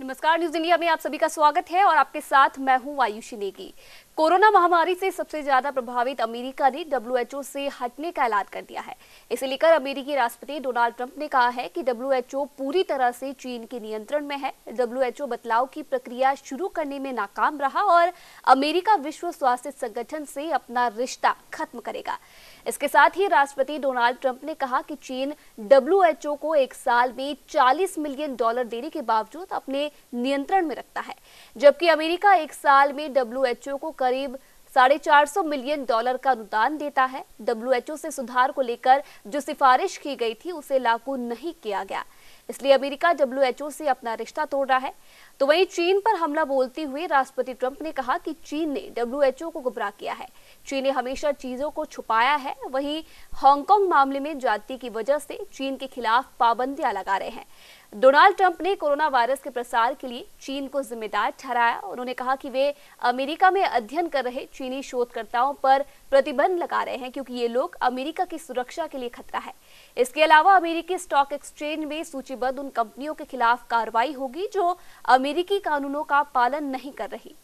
नमस्कार, news India में आप सभी का स्वागत है और आपके साथ मैं हूं आयुषी नेगी। कोरोना महामारी से सबसे ज्यादा प्रभावित अमेरिका ने डब्ल्यूएचओ से हटने का ऐलान कर दिया है। इसे लेकर अमेरिकी राष्ट्रपति डोनाल्ड ट्रंप ने कहा है कि डब्ल्यूएचओ पूरी तरह से चीन के नियंत्रण में है। डब्ल्यूएचओ बदलाव की प्रक्रिया शुरू करने में नाकाम रहा और अमेरिका विश्व स्वास्थ्य संगठन से अपना रिश्ता खत्म करेगा। इसके साथ ही राष्ट्रपति डोनाल्ड ट्रंप ने कहा कि चीन डब्ल्यूएचओ को एक साल में $40 मिलियन देने के बावजूद अपने नियंत्रण में रखता है, जबकि अमेरिका एक साल में डब्ल्यूएचओ को करीब $450 मिलियन का अनुदान देता है। डब्ल्यूएचओ से सुधार को लेकर जो सिफारिश की गई थी उसे लागू नहीं किया गया, इसलिए अमेरिका डब्ल्यूएचओ से अपना रिश्ता तोड़ रहा है। तो वहीं चीन पर हमला बोलते हुए राष्ट्रपति ट्रंप ने कहा कि चीन ने डब्ल्यूएचओ को गुमराह किया है। चीन ने हमेशा चीजों को छुपाया है। वहीं हांगकांग मामले में जाति की वजह से चीन के खिलाफ पाबंदियां लगा रहे हैं। डोनाल्ड ट्रंप ने कोरोना वायरस के प्रसार के लिए चीन को जिम्मेदार ठहराया। उन्होंने कहा कि वे अमेरिका में अध्ययन कर रहे चीनी शोधकर्ताओं पर प्रतिबंध लगा रहे हैं, क्योंकि ये लोग अमेरिका की सुरक्षा के लिए खतरा है। इसके अलावा अमेरिकी स्टॉक एक्सचेंज में सूचीबद्ध उन कंपनियों के खिलाफ कार्रवाई होगी जो अमेरिकी कानूनों का पालन नहीं कर रही।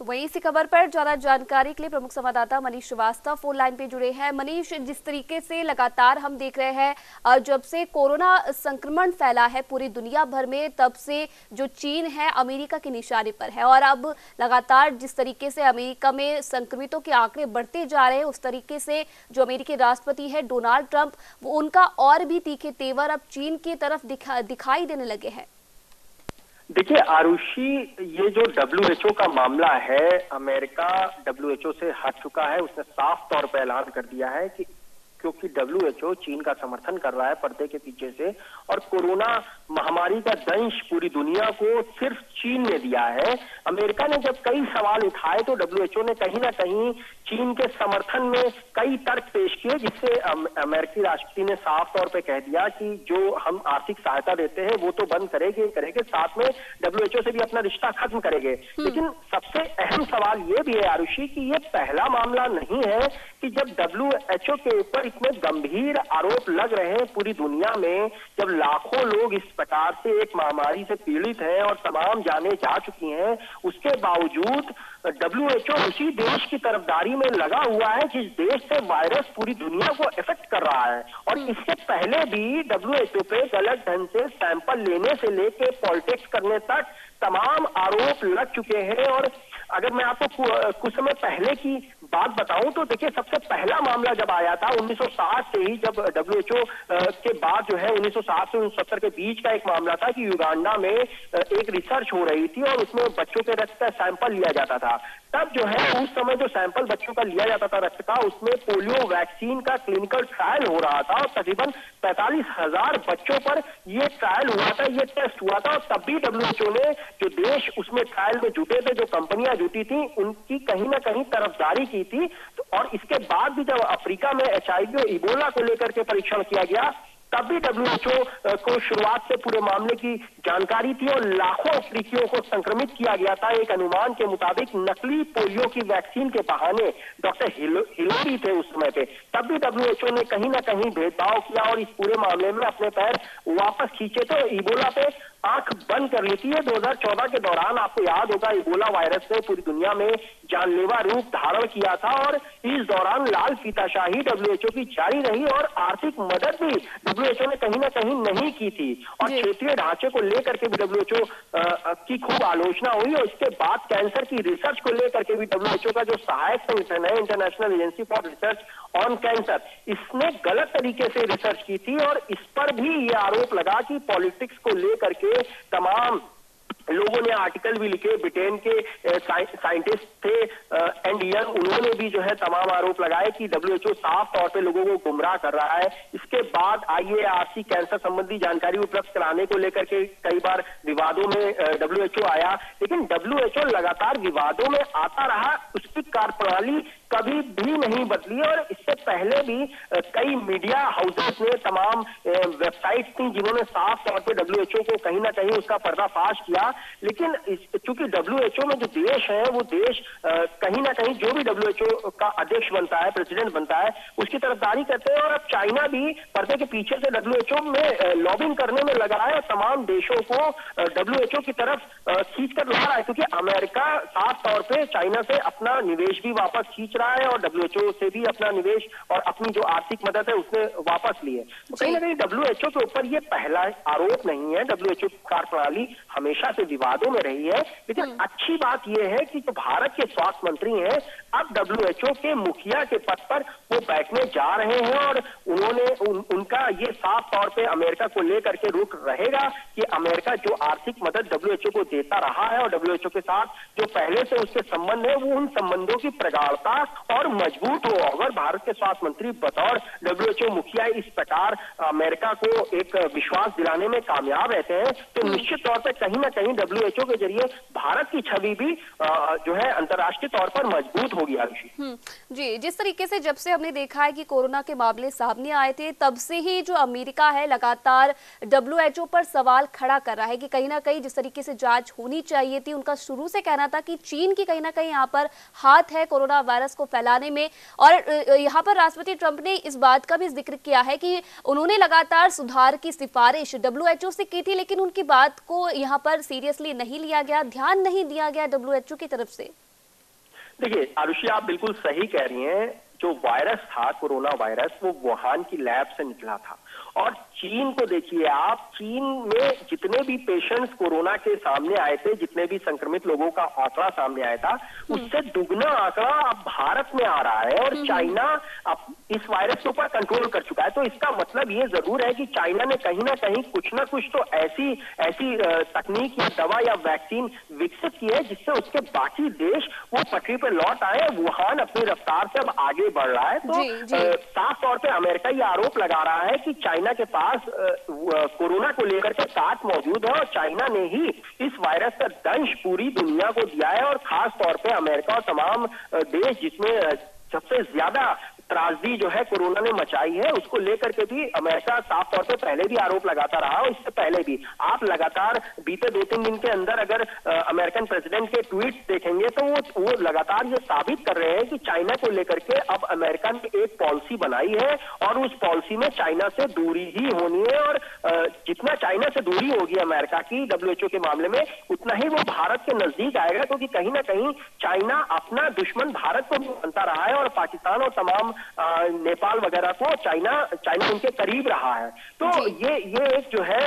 तो वहीं इसी खबर पर ज्यादा जानकारी के लिए प्रमुख संवाददाता मनीष श्रीवास्तव फोन लाइन पे जुड़े हैं। मनीष, जिस तरीके से लगातार हम देख रहे हैं जब से कोरोना संक्रमण फैला है पूरी दुनिया भर में, तब से जो चीन है अमेरिका की निशाने पर है और अब लगातार जिस तरीके से अमेरिका में संक्रमितों के आंकड़े बढ़ते जा रहे हैं, उस तरीके से जो अमेरिकी राष्ट्रपति है डोनाल्ड ट्रंप, वो उनका और भी तीखे तेवर अब चीन की तरफ दिखाई देने लगे हैं। देखिए आरुषि, ये जो डब्ल्यूएचओ का मामला है, अमेरिका डब्ल्यूएचओ से हट चुका है। उसने साफ तौर पर ऐलान कर दिया है कि क्योंकि डब्ल्यूएचओ चीन का समर्थन कर रहा है पर्दे के पीछे से, और कोरोना महामारी का दंश पूरी दुनिया को सिर्फ चीन ने दिया है। अमेरिका ने जब कई सवाल उठाए तो डब्ल्यूएचओ ने कहीं ना कहीं चीन के समर्थन में कई तर्क पेश किए, जिससे अमेरिकी राष्ट्रपति ने साफ तौर पे कह दिया कि जो हम आर्थिक सहायता देते हैं वो तो बंद करेंगे, साथ में डब्ल्यूएचओ से भी अपना रिश्ता खत्म करेंगे। लेकिन सबसे अहम सवाल ये भी है आरुषि कि ये पहला मामला नहीं है कि जब डब्ल्यूएचओ के ऊपर इतने गंभीर आरोप लग रहे हैं पूरी दुनिया में, जब लाखों लोग इस प्रकार से एक महामारी से पीड़ित हैं और तमाम जाने जा चुकी हैं, उसके बावजूद डब्ल्यूएचओ उसी देश की तरफदारी में लगा हुआ है जिस देश से वायरस पूरी दुनिया को इफेक्ट कर रहा है। और इससे पहले भी डब्ल्यूएचओ पे गलत ढंग से सैंपल लेने से लेके पॉलिटिक्स करने तक तमाम आरोप लग चुके हैं। और अगर मैं आपको कुछ समय पहले की बात बताऊं तो देखिए, सबसे पहला मामला जब आया था 1960 से ही, जब डब्ल्यूएचओ के बाद जो है 1960 से 1970 के बीच का एक मामला था कि युगांडा में एक रिसर्च हो रही थी और उसमें बच्चों के रक्त का सैंपल लिया जाता था। तब जो है उस समय जो सैंपल बच्चों का लिया जाता था रक्त का, उसमें पोलियो वैक्सीन का क्लिनिकल ट्रायल हो रहा था और तकरीबन 45,000 बच्चों पर ये ट्रायल हुआ था, ये टेस्ट हुआ था। और तब भी डब्ल्यूएचओ ने, जो देश उसमें ट्रायल में जुटे थे, जो कंपनियां जुटी थी, उनकी कहीं ना कहीं तरफदारी की थी। तो और इसके बाद भी जब अफ्रीका में HIV और इबोला को लेकर के परीक्षण किया गया, तब भी डब्ल्यूएचओ को शुरुआत से पूरे मामले की जानकारी थी और लाखों अफ्रीकियों को संक्रमित किया गया था। एक अनुमान के मुताबिक नकली पोलियो की वैक्सीन के बहाने डॉक्टर हिलोरी थे उस समय पे। तब भी डब्ल्यूएचओ ने कहीं ना कहीं भेदभाव किया और इस पूरे मामले में अपने पैर वापस खींचे तो इबोला पे आंख बंद कर ली थी। 2014 के दौरान आपको याद होगा, इबोला वायरस ने पूरी दुनिया में जानलेवा रूप धारण किया था और इस दौरान लाल फीताशाही डब्ल्यूएचओ की जारी रही और आर्थिक मदद भी डब्ल्यूएचओ ने कहीं ना कहीं नहीं की थी। और क्षेत्रीय ढांचे को लेकर के भी डब्ल्यूएचओ की खूब आलोचना हुई। और इसके बाद कैंसर की रिसर्च को लेकर के भी डब्ल्यूएचओ का जो सहायक संगठन है, international agency for research on cancer, इसने गलत तरीके से रिसर्च की थी और इस पर भी ये आरोप लगा कि पॉलिटिक्स को लेकर के तमाम लोगों ने आर्टिकल भी लिखे। ब्रिटेन के साइंटिस्ट थे एंड यंग, उन्होंने भी जो है तमाम आरोप लगाए कि डब्ल्यूएचओ साफ तौर पे लोगों को गुमराह कर रहा है। इसके बाद IARC कैंसर संबंधी जानकारी उपलब्ध कराने को लेकर के कई बार विवादों में डब्ल्यूएचओ आया, लेकिन डब्ल्यूएचओ लगातार विवादों में आता रहा। उसकी कार्यप्रणाली कभी भी नहीं बदली। और इससे पहले भी कई मीडिया हाउसेस ने, तमाम वेबसाइट्स थी जिन्होंने साफ तौर पे डब्ल्यूएचओ को कहीं ना कहीं उसका पर्दाफाश किया। लेकिन चूंकि डब्ल्यूएचओ में जो देश है वो देश कहीं ना कहीं जो भी डब्ल्यूएचओ का अध्यक्ष बनता है, प्रेसिडेंट बनता है, उसकी तरफदारी करते हैं। और अब चाइना भी पर्दे के पीछे से डब्ल्यूएचओ में लॉबिंग करने में लगा है और तमाम देशों को डब्ल्यूएचओ की तरफ खींच कर ला रहा है, क्योंकि अमेरिका साफ तौर पे चाइना से अपना निवेश भी वापस खींच रहा है और डब्ल्यूएचओ से भी अपना निवेश और अपनी जो आर्थिक मदद है उसने वापस ली है। तो कहीं ना कहीं डब्ल्यूएचओ के ऊपर ये पहला आरोप नहीं है। डब्ल्यूएचओ की कार्यप्रणाली हमेशा से विवादों में रही है। लेकिन अच्छी बात यह है कि जो भारत के स्वास्थ्य मंत्री हैं अब डब्ल्यूएचओ के मुखिया के पद पर वो बैठने जा रहे हैं और उन्होंने उनका ये साफ तौर पे अमेरिका को लेकर के रुख रहेगा कि अमेरिका जो आर्थिक मदद डब्ल्यूएचओ को देता रहा है और डब्ल्यूएचओ के साथ जो पहले से उसके संबंध है वो उन संबंधों की प्रगाढ़ता और मजबूत हो। अगर भारत के स्वास्थ्य मंत्री बतौर डब्ल्यूएचओ मुखिया इस प्रकार अमेरिका को एक विश्वास दिलाने में कामयाब रहते हैं तो निश्चित तौर पर कहीं ना कहीं डब्ल्यूएचओ के जरिए भारत की छवि भी जो है अंतर्राष्ट्रीय तौर पर मजबूत होगी। आरुषि जी, जिस तरीके से जब से हमने देखा है कि कोरोना के मामले सामने आए थे तब से ही जो अमेरिका है लगातार डब्ल्यूएचओ पर सवाल खड़ा कर रहा है कि कहीं ना कहीं जिस तरीके से जांच होनी चाहिए थी, उनका शुरू से कहना था कि चीन की कहीं ना कहीं यहाँ पर हाथ है कोरोना वायरस को फैलाने में। और यहाँ पर राष्ट्रपति ट्रंप ने इस बात का भी जिक्र किया है कि उन्होंने लगातार सुधार की सिफारिश डब्ल्यूएचओ से की थी, लेकिन उनकी बात को यहाँ पर सीरियसली नहीं लिया गया, ध्यान नहीं दिया गया डब्ल्यूएचओ की तरफ से। देखिए आरुषि, आप बिल्कुल सही कह रही हैं। जो वायरस था कोरोना वायरस वो वुहान की लैब से निकला था और चीन को देखिए आप, चीन में जितने भी पेशेंट्स कोरोना के सामने आए थे, जितने भी संक्रमित लोगों का आंकड़ा सामने आया था उससे दुगना आंकड़ा अब भारत में आ रहा है और चाइना अब इस वायरस के ऊपर कंट्रोल कर चुका है। तो इसका मतलब ये जरूर है कि चाइना ने कहीं ना कहीं कुछ ना कुछ तो ऐसी तकनीक या दवा या वैक्सीन विकसित की है जिससे उसके बाकी देश वो पटरी पर लौट आए। वुहान अपनी रफ्तार से अब आगे बढ़ रहा है। तो साफ तौर पे अमेरिका ये आरोप लगा रहा है कि चाइना के पास कोरोना को लेकर के साथ मौजूद है और चाइना ने ही इस वायरस का दंश पूरी दुनिया को दिया है और खास तौर पे अमेरिका और तमाम देश जिसमें सबसे ज्यादा त्रासदी जो है कोरोना ने मचाई है उसको लेकर के भी अमेरिका साफ तौर पे पहले भी आरोप लगाता रहा और इससे पहले भी आप लगातार बीते 2-3 दिन के अंदर अगर अमेरिकन प्रेसिडेंट के ट्वीट देखेंगे तो वो लगातार ये साबित कर रहे हैं कि चाइना को लेकर के अब अमेरिका ने एक पॉलिसी बनाई है और उस पॉलिसी में चाइना से दूरी ही होनी है। और जितना चाइना से दूरी होगी अमेरिका की डब्ल्यूएचओ के मामले में उतना ही वो भारत के नजदीक आएगा, क्योंकि कहीं ना कहीं चाइना अपना दुश्मन भारत को भी बनता रहा है और पाकिस्तान और तमाम नेपाल वगैरह को चाइना उनके करीब रहा है। तो ये एक जो है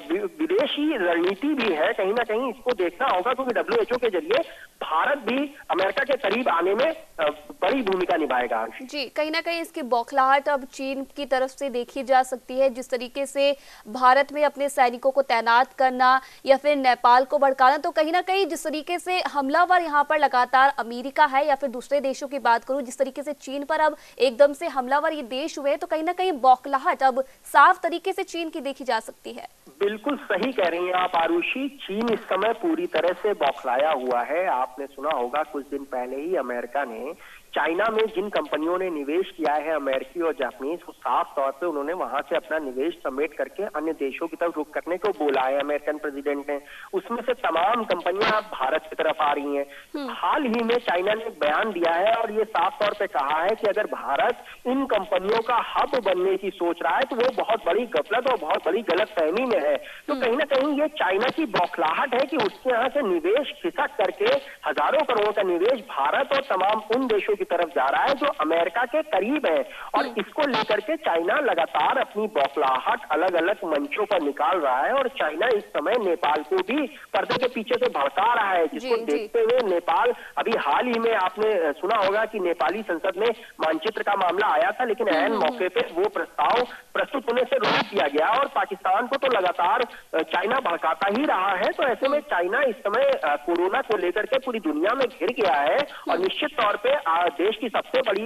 विदेशी रणनीति भी है, कहीं ना कहीं इसको देखना होगा, क्योंकि डब्ल्यूएचओ के जरिए भारत भी अमेरिका के करीब आने में बड़ी भूमिका निभाएगा। जी, कहीं ना कहीं इसकी बौखलाहट अब चीन की तरफ से देखी जा सकती है, जिस तरीके से भारत में अपने सैनिकों को तैनात करना या फिर नेपाल को भड़काना। तो कहीं ना कहीं जिस तरीके से हमलावर यहाँ पर लगातार अमेरिका है या फिर दूसरे देशों की बात करूं, जिस तरीके से चीन पर अब एकदम से हमलावर ये देश हुए, तो कहीं ना कहीं बौखलाहट अब साफ तरीके से चीन की देखी जा सकती है। बिल्कुल सही कह रही हैं आप आरुषि, चीन इस समय पूरी तरह से बौखलाया हुआ है। आपने सुना होगा कुछ दिन पहले ही अमेरिका ने चाइना में जिन कंपनियों ने निवेश किया है अमेरिकी और जापानीज, वो साफ तौर पे उन्होंने वहां से अपना निवेश समेट करके अन्य देशों की तरफ रुख करने को बोला है अमेरिकन प्रेसिडेंट ने। उसमें से तमाम कंपनियां अब भारत की तरफ आ रही हैं। हाल ही में चाइना ने बयान दिया है और ये साफ तौर पे कहा है कि अगर भारत इन कंपनियों का हब बनने की सोच रहा है तो वो बहुत बड़ी गफलत और बहुत बड़ी गलतफहमी में है। तो कहीं ना कहीं ये चाइना की बौखलाहट है कि उसके यहाँ से निवेश खिसक करके हजारों करोड़ का निवेश भारत और तमाम उन देशों तरफ जा रहा है जो अमेरिका के करीब है। और इसको लेकर के चाइना लगातार अपनी बौखलाहट अलग अलग मंचों पर निकाल रहा है और चाइना इस समय नेपाल को भी पर्दे के पीछे से भड़का रहा है, जिसको देखते हुए नेपाल अभी हाल ही में आपने सुना होगा कि नेपाली संसद में मानचित्र का मामला आया था, लेकिन ऐन मौके पे वो प्रस्ताव प्रस्तुत होने से रोक दिया गया और पाकिस्तान को तो लगातार चाइना भड़काता ही रहा है। तो ऐसे में चाइना इस समय कोरोना को लेकर के पूरी दुनिया में घिर गया है और निश्चित तौर पे देश की सबसे बड़ी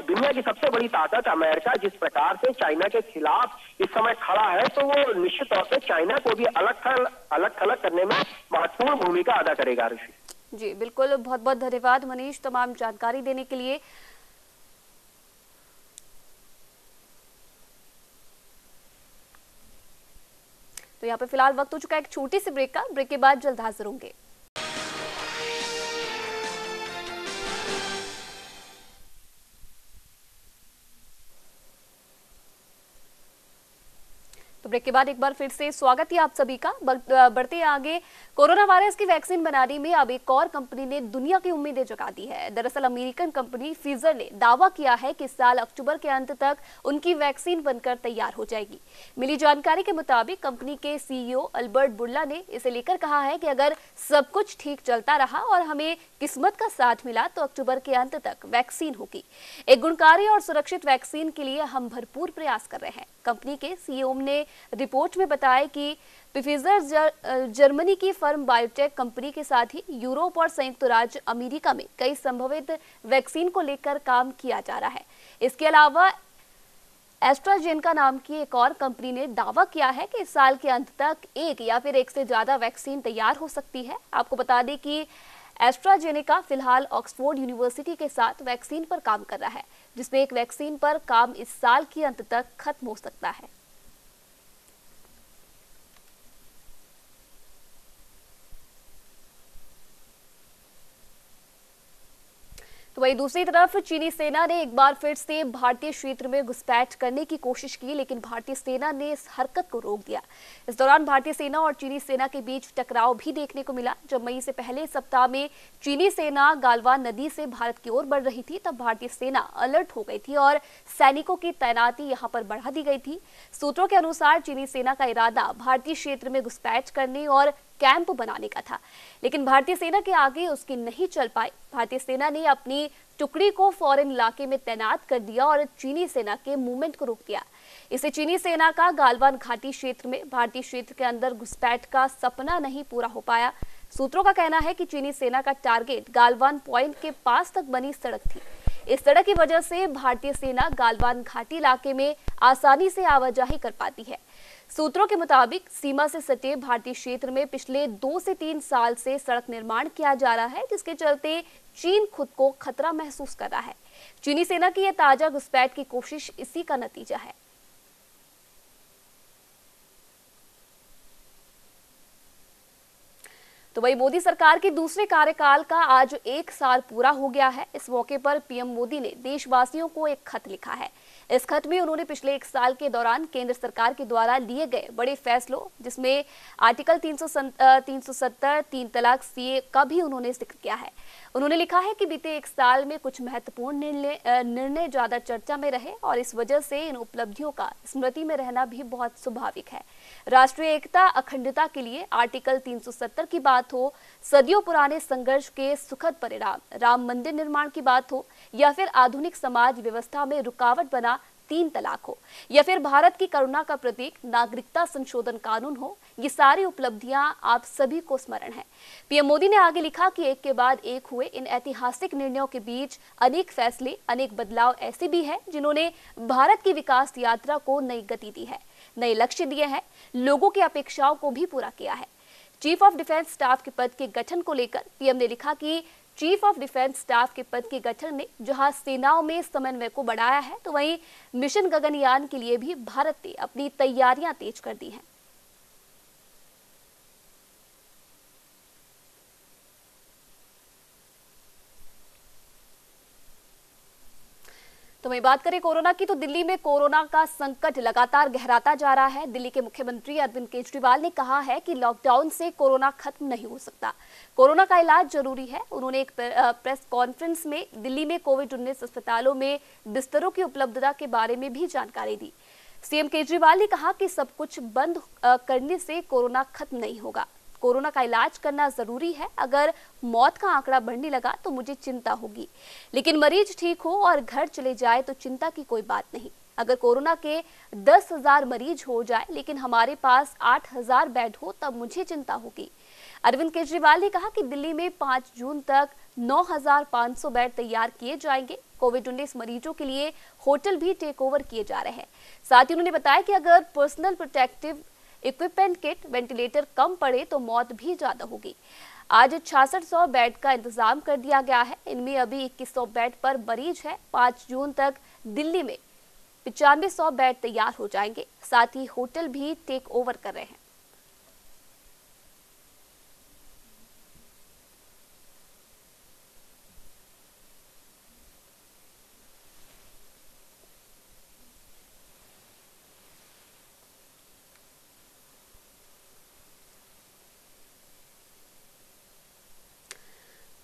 दुनिया की सबसे बड़ी ताकत अमेरिका जिस प्रकार से चाइना के खिलाफ इस समय खड़ा है, तो वो निश्चित तौर पे चाइना को भी अलग थलग करने में महत्वपूर्ण भूमिका अदा करेगा। ऋषि जी बिल्कुल, बहुत बहुत धन्यवाद मनीष तमाम जानकारी देने के लिए। तो यहाँ पे फिलहाल वक्त हो चुका है एक छोटी सी ब्रेक का। ब्रेक के बाद जल्द हाजिर होंगे। तो ब्रेक के बाद एक बार फिर से स्वागत है आप सभी का। बढ़ते आगे, कोरोना वायरस की वैक्सीन बनाने में अब एक और कंपनी ने दुनिया की उम्मीदें जगा दी है। दरअसल अमेरिकन कंपनी फाइजर ने दावा किया है कि इस साल अक्टूबर के अंत तक उनकी वैक्सीन बनकर तैयार हो जाएगी। मिली जानकारी के मुताबिक कंपनी के सीईओ अल्बर्ट बुर्ला ने इसे लेकर कहा है कि अगर सब कुछ ठीक चलता रहा और हमें किस्मत का साथ मिला तो अक्टूबर के अंत तक वैक्सीन होगी। एक गुणकारी और सुरक्षित वैक्सीन के लिए हम भरपूर प्रयास कर रहे हैं। कंपनी के सीईओ ने रिपोर्ट में बताया कि फाइजर जर्मनी की फर्म बायोटेक कंपनी के साथ ही यूरोप और संयुक्त राज्य अमेरिका में कई संभावित वैक्सीन को लेकर काम किया जा रहा है। इसके अलावा एस्ट्राजेनेका नाम की एक और कंपनी ने दावा किया है कि इस साल के अंत तक एक या फिर एक से ज्यादा वैक्सीन तैयार हो सकती है। आपको बता दें कि एस्ट्राजेनेका फिलहाल ऑक्सफोर्ड यूनिवर्सिटी के साथ वैक्सीन पर काम कर रहा है, जिसमें एक वैक्सीन पर काम इस साल के अंत तक खत्म हो सकता है। तो वहीं दूसरी तरफ चीनी सेना ने एक बार फिर से भारतीय क्षेत्र में घुसपैठ करने की कोशिश की, लेकिन भारतीय सेना ने इस हरकत को रोक दिया। इस दौरान भारतीय सेना और चीनी सेना के बीच टकराव भी देखने को मिला। जब मई से पहले सप्ताह में चीनी सेना गालवान नदी से भारत की ओर बढ़ रही थी, तब भारतीय सेना अलर्ट हो गई थी और सैनिकों की तैनाती यहां पर बढ़ा दी गई थी। सूत्रों के अनुसार चीनी सेना का इरादा भारतीय क्षेत्र में घुसपैठ करने और कैंप बनाने का था, लेकिन भारतीय सेना के आगे उसकी नहीं चल पाई। भारतीय सेना ने अपनी टुकड़ी को फॉरेन इलाके में तैनात कर दिया और चीनी सेना के मूवमेंट को रोक दिया। इससे चीनी सेना का गालवान घाटी क्षेत्र में भारतीय क्षेत्र के अंदर घुसपैठ का सपना नहीं पूरा हो पाया। सूत्रों का कहना है कि चीनी सेना का टारगेट गालवान पॉइंट के पास तक बनी सड़क थी। इस सड़क की वजह से भारतीय सेना गालवान घाटी इलाके में आसानी से आवाजाही कर पाती है। सूत्रों के मुताबिक सीमा से सटे भारतीय क्षेत्र में पिछले 2 से 3 साल से सड़क निर्माण किया जा रहा है, जिसके चलते चीन खुद को खतरा महसूस कर रहा है। चीनी सेना की यह ताजा घुसपैठ की कोशिश इसी का नतीजा है। तो वही मोदी सरकार के दूसरे कार्यकाल का आज 1 साल पूरा हो गया है। इस मौके पर पीएम मोदी ने देशवासियों को एक खत लिखा है। इस खत में उन्होंने पिछले 1 साल के दौरान केंद्र सरकार के द्वारा लिए गए बड़े फैसलों, जिसमें आर्टिकल 370 3 तलाक सीए का भी उन्होंने जिक्र किया है। उन्होंने लिखा है कि बीते 1 साल में कुछ महत्वपूर्ण निर्णय ज्यादा चर्चा में रहे और इस वजह से इन उपलब्धियों का स्मृति में रहना भी बहुत स्वाभाविक है। राष्ट्रीय एकता अखंडता के लिए आर्टिकल 370 की बात हो, सदियों पुराने संघर्ष के सुखद परिणाम, राम मंदिर निर्माण की बात हो, या फिर आधुनिक समाज व्यवस्था में रुकावट बना 3 तलाक हो, या फिर भारत की करुणा का प्रतीक नागरिकता संशोधन कानून हो, ये सारी उपलब्धियां आप सभी को स्मरण है। पीएम मोदी ने आगे लिखा कि एक के बाद एक हुए इन ऐतिहासिक निर्णयों के बीच अनेक फैसले, अनेक बदलाव ऐसे भी हैं जिन्होंने भारत की विकास यात्रा को नई गति दी है, नए लक्ष्य दिए हैं, लोगों की अपेक्षाओं को भी पूरा किया है। चीफ ऑफ डिफेंस स्टाफ के पद के गठन को लेकर पीएम ने लिखा कि चीफ ऑफ डिफेंस स्टाफ के पद के गठन ने जहां सेनाओं में समन्वय को बढ़ाया है, तो वहीं मिशन गगनयान के लिए भी भारत ने अपनी तैयारियां तेज कर दी हैं। तो वहीं बात करें कोरोना की, तो दिल्ली में कोरोना का संकट लगातार गहराता जा रहा है। दिल्ली के मुख्यमंत्री अरविंद केजरीवाल ने कहा है कि लॉकडाउन से कोरोना खत्म नहीं हो सकता, कोरोना का इलाज जरूरी है। उन्होंने एक प्रेस कॉन्फ्रेंस में दिल्ली में कोविड-19 अस्पतालों में बिस्तरों की उपलब्धता के बारे में भी जानकारी दी। सीएम केजरीवाल ने कहा कि सब कुछ बंद करने से कोरोना खत्म नहीं होगा, कोरोना का इलाज करना जरूरी है। अगर मौत का आंकड़ा बढ़ने लगा तो मुझे चिंता होगी, लेकिन मरीज ठीक हो और घर चले जाए तो चिंता की कोई बात नहीं। अगर कोरोना के 10,000 मरीज हो जाए लेकिन हमारे पास 8,000 बेड हो तब मुझे चिंता होगी। अरविंद केजरीवाल ने कहा कि दिल्ली में 5 जून तक 9,500 बेड तैयार किए जाएंगे। कोविड-19 मरीजों के लिए होटल भी टेक ओवर किए जा रहे हैं। साथ ही उन्होंने बताया कि अगर personal protective equipment kit, ventilator कम पड़े तो मौत भी ज्यादा होगी। आज 6600 बेड का इंतजाम कर दिया गया है। इनमें अभी 2100 बेड पर मरीज है। 5 जून तक दिल्ली में 9500 बेड तैयार हो जाएंगे। साथ ही होटल भी टेक ओवर कर रहे हैं।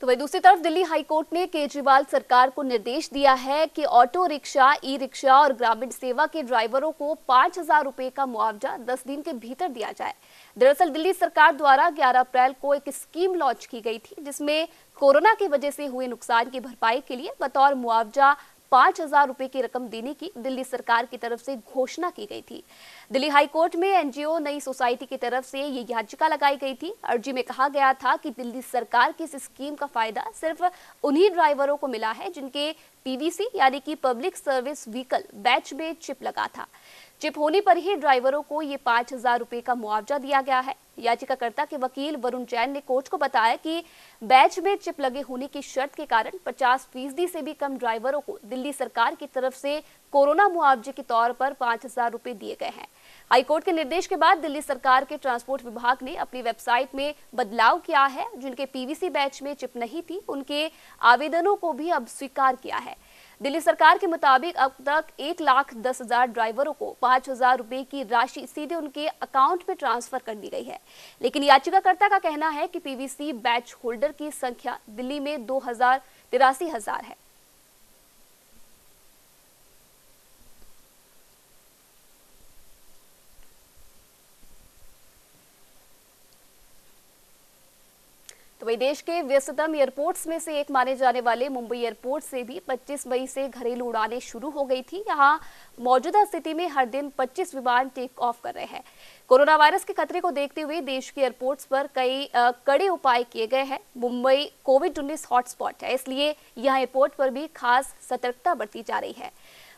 तो वही दूसरी तरफ दिल्ली हाईकोर्ट ने केजरीवाल सरकार को निर्देश दिया है कि ऑटो रिक्शा, ई रिक्शा और ग्रामीण सेवा के ड्राइवरों को 5,000 रुपए का मुआवजा 10 दिन के भीतर दिया जाए। दरअसल दिल्ली सरकार द्वारा 11 अप्रैल को एक स्कीम लॉन्च की गई थी, जिसमें कोरोना की वजह से हुए नुकसान की भरपाई के लिए बतौर मुआवजा 5,000 रुपए की रकम देने की दिल्ली सरकार की तरफ से घोषणा की गई थी। दिल्ली हाईकोर्ट में एनजीओ नई सोसाइटी की तरफ से ये याचिका लगाई गई थी। अर्जी में कहा गया था कि दिल्ली सरकार की इस स्कीम का फायदा सिर्फ उन्हीं ड्राइवरों को मिला है जिनके पीवीसी यानी कि पब्लिक सर्विस व्हीकल बैच में चिप लगा था। चिप होने पर ही ड्राइवरों को ये 5,000 रुपए का मुआवजा दिया गया है। याचिकाकर्ता के वकील वरुण जैन ने कोर्ट को बताया कि बैच में चिप लगे होने की शर्त के कारण 50% से भी कम ड्राइवरों को दिल्ली सरकार की तरफ से कोरोना मुआवजे के तौर पर 5,000 रुपए दिए गए हैं। हाईकोर्ट के निर्देश के बाद दिल्ली सरकार के ट्रांसपोर्ट विभाग ने अपनी वेबसाइट में बदलाव किया है। जिनके पीवीसी बैच में चिप नहीं थी, उनके आवेदनों को भी अब स्वीकार किया है। दिल्ली सरकार के मुताबिक अब तक 1,10,000 ड्राइवरों को 5,000 रुपए की राशि सीधे उनके अकाउंट में ट्रांसफर कर दी गई है। लेकिन याचिकाकर्ता का कहना है कि पीवीसी बैच होल्डर की संख्या दिल्ली में 83,000 है। तो वही देश के व्यस्ततम एयरपोर्ट्स में से एक माने जाने वाले मुंबई एयरपोर्ट से भी 25 मई से घरेलू उड़ानें शुरू हो गई थी। यहां मौजूदा स्थिति में हर दिन 25 विमान टेक ऑफ कर रहे हैं। कोरोना वायरस के खतरे को देखते हुए देश के एयरपोर्ट्स पर कई कड़े उपाय किए गए हैं। मुंबई कोविड-19 हॉटस्पॉट है, इसलिए यहां एयरपोर्ट पर भी खास सतर्कता बरती जा रही है।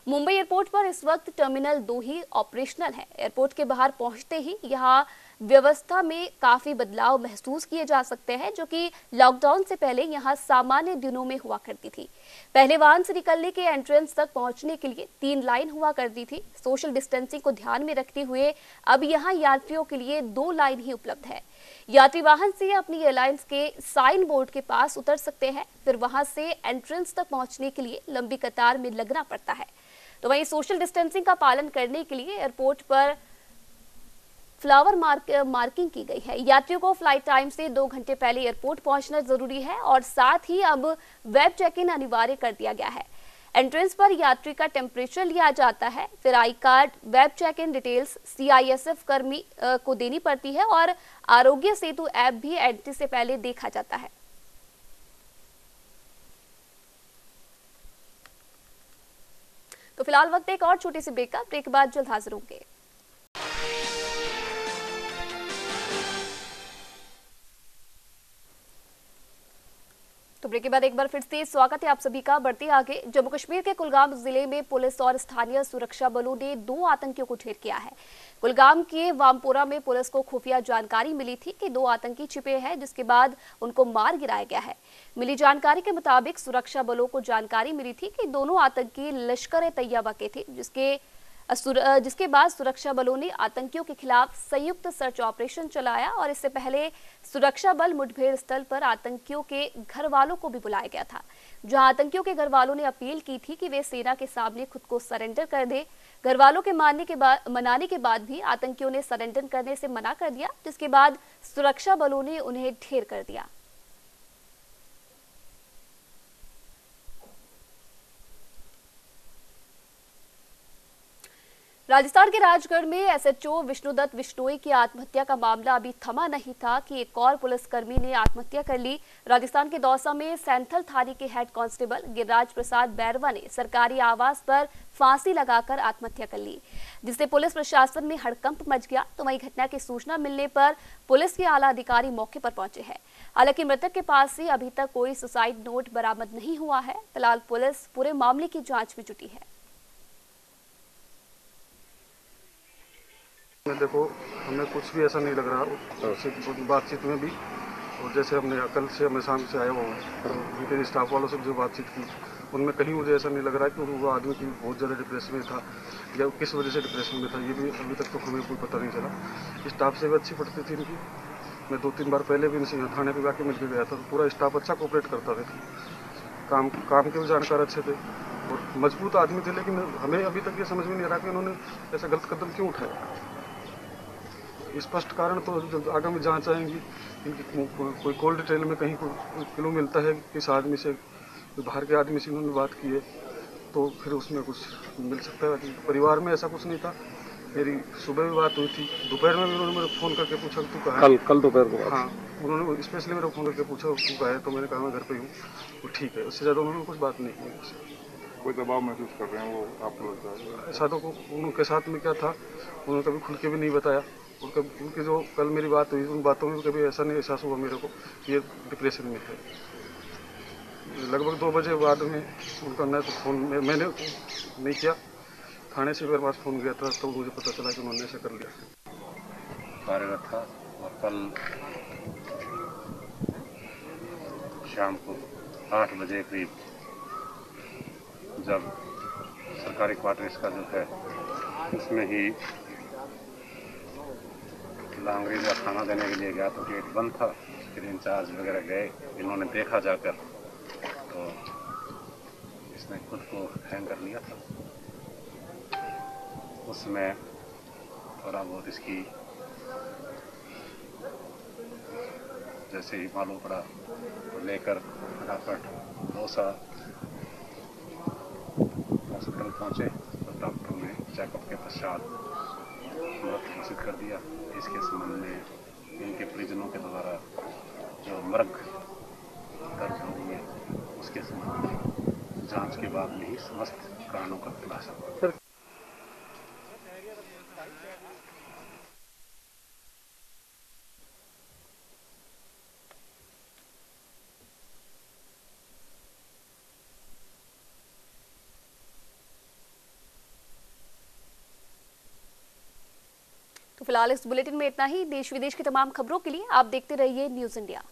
मुंबई एयरपोर्ट पर इस वक्त टर्मिनल 2 ही ऑपरेशनल है। एयरपोर्ट के बाहर पहुंचते ही यहां व्यवस्था में काफी बदलाव महसूस किए जा सकते हैं, जो कि लॉकडाउन से पहले यहां सामान्य दिनों में हुआ करती थी। पहले वाहन से निकलने के एंट्रेंस तक पहुंचने के लिए 3 लाइन हुआ करती थी। सोशल डिस्टेंसिंग को ध्यान में रखते हुए अब यहां यात्रियों के लिए 2 लाइन ही उपलब्ध है। यात्री वाहन से अपनी एयरलाइंस के साइन बोर्ड के पास उतर सकते हैं, फिर वहां से एंट्रेंस तक पहुंचने के लिए लंबी कतार में लगना पड़ता है। तो वहीं सोशल डिस्टेंसिंग का पालन करने के लिए एयरपोर्ट पर फ्लावर मार्किंग की गई है। यात्रियों को फ्लाइट टाइम से 2 घंटे पहले एयरपोर्ट पहुंचना जरूरी है और साथ ही अब वेब चेक इन अनिवार्य कर दिया गया है। एंट्रेंस पर यात्री का टेम्परेचर लिया जाता है, फिर I card, web check in details CISF कर्मी को देनी पड़ती है और आरोग्य सेतु ऐप भी एंट्री से पहले देखा जाता है। तो फिलहाल वक्त एक और छोटी सी ब्रेक का, ब्रेक के बाद जल्द हाजिर होंगे। तो ब्रेक के बाद एक बार फिर से स्वागत है आप सभी का। बढ़ते आगे, जम्मू कश्मीर के कुलगाम जिले में पुलिस और स्थानीय सुरक्षा बलों ने 2 आतंकियों को ढेर किया है। कुलगाम के वामपोरा में पुलिस को खुफिया जानकारी मिली थी कि 2 आतंकी छिपे हैं, जिसके बाद उनको मार गिराया गया है। मिली जानकारी के मुताबिक सुरक्षा बलों को जानकारी मिली थी कि दोनों आतंकी लश्कर-ए-तैयबा के थे, जिसके बाद सुरक्षा बलों ने आतंकियों के खिलाफ संयुक्त सर्च ऑपरेशन चलाया और इससे पहले सुरक्षा बल मुठभेड़ स्थल पर आतंकियों के घर वालों को भी बुलाया गया था, जहां आतंकियों के घर वालों ने अपील की थी कि वे सेना के सामने खुद को सरेंडर कर दे। घर वालों के मनाने के बाद भी आतंकियों ने सरेंडर करने से मना कर दिया, जिसके बाद सुरक्षा बलों ने उन्हें ढेर कर दिया। राजस्थान के राजगढ़ में एसएचओ विष्णुदत्त बिश्नोई की आत्महत्या का मामला अभी थमा नहीं था कि एक और पुलिसकर्मी ने आत्महत्या कर ली। राजस्थान के दौसा में सैंथल थाने के हेड कांस्टेबल गिरिराज प्रसाद बैरवा ने सरकारी आवास पर फांसी लगाकर आत्महत्या कर ली, जिससे पुलिस प्रशासन में हड़कंप मच गया। तो वही घटना की सूचना मिलने पर पुलिस के आला अधिकारी मौके पर पहुंचे हैं। हालांकि मृतक के पास से अभी तक कोई सुसाइड नोट बरामद नहीं हुआ है। फिलहाल पुलिस पूरे मामले की जांच में जुटी है। देखो, हमें कुछ भी ऐसा नहीं लग रहा बातचीत में भी, और जैसे हमने कल से मैं शाम से आया हुआ हूँ, तो उनके स्टाफ वालों से जो बातचीत की उनमें कहीं मुझे ऐसा नहीं लग रहा है कि वो आदमी की बहुत ज़्यादा डिप्रेशन में था या किस वजह से डिप्रेशन में था, ये भी अभी तक तो हमें कोई पता नहीं चला। स्टाफ से भी अच्छी पड़ती थी इनकी, मैं 2-3 बार पहले भी इनसे थाने पे जाके मिल के गया था, तो पूरा स्टाफ अच्छा कोऑपरेट करता था, काम के भी जानकार अच्छे थे और मजबूत आदमी थे। लेकिन हमें अभी तक ये समझ में नहीं आ रहा कि उन्होंने ऐसा गलत कदम क्यों उठाया। स्पष्ट कारण तो आगामी जांच आएंगी। इनकी कोई कोल्ड डिटेल में कहीं कोई क्लू मिलता है किस आदमी से, बाहर के आदमी से उन्होंने बात की है, तो फिर उसमें कुछ मिल सकता है। परिवार में ऐसा कुछ नहीं था। मेरी सुबह भी बात हुई थी, दोपहर में भी उन्होंने मेरे फ़ोन करके पूछा तू कहाँ है। कल दोपहर को? हाँ, उन्होंने स्पेशली मेरे फ़ोन करके पूछा तू कहाँ है, तो मैंने कहा मैं घर पे हूँ। वो ठीक है, उससे ज़्यादा उन्होंने कुछ बात नहीं की मुझसे। कोई दबाव महसूस कर रहे हैं वो आपको लगता है? ऐसा तो उनके साथ में क्या था उन्होंने कभी खुल के भी नहीं बताया, और कभी उनकी जो कल मेरी बात हुई उन बातों में भी कभी ऐसा नहीं एहसास हुआ मेरे को कि ये डिप्रेशन में है। लगभग 2 बजे बाद में उनका न तो फ़ोन मैंने नहीं किया, थाने से मेरे पास फ़ोन गया था, तो मुझे पता चला कि उन्होंने ऐसा कर लिया। कार्यरत था और कल शाम को 8 बजे करीब जब सरकारी क्वार्टर्स का जो है उसमें ही लांगरी का खाना देने के लिए गया, तो गेट बंद था। फिर इंचार्ज वगैरह गए, इन्होंने देखा जाकर तो इसने खुद को हैंग कर लिया था। उसमें थोड़ा बहुत इसकी जैसे ही मालूम पड़ा तो लेकर फटाफट दौसा हॉस्पिटल पहुंचे, तो डॉक्टरों ने चेकअप के पश्चात मृत घोषित कर दिया। इसके संबंध में इनके परिजनों के द्वारा जो मर्ग दर्ज हुई है उसके संबंध में जांच के बाद में ही समस्त कारणों का खुलासा हुआ। तो फिलहाल इस बुलेटिन में इतना ही। देश विदेश की तमाम खबरों के लिए आप देखते रहिए न्यूज़ इंडिया।